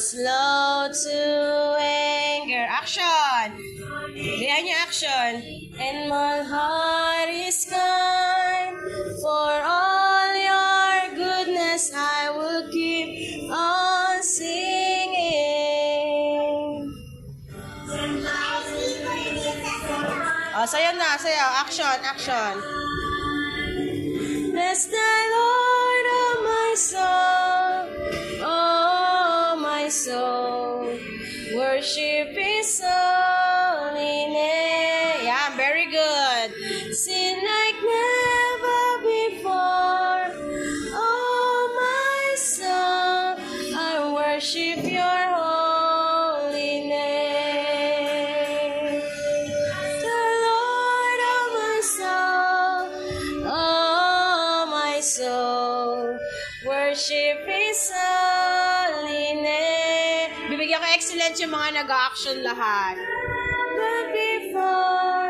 slow to anger. Action! Diyan yung action. And my heart is kind. For all your goodness, I will keep on singing. Oh, sayo na, sayo. Action, action. Bless the Lord, oh my soul, oh my soul, worship His holy name. Yeah, very good. Sing like never before, oh my soul, I worship Your holy name. The Lord, oh my soul, oh my soul, worship His holy name. Bibigyan ko excellent yung mga nag-action lahat. But before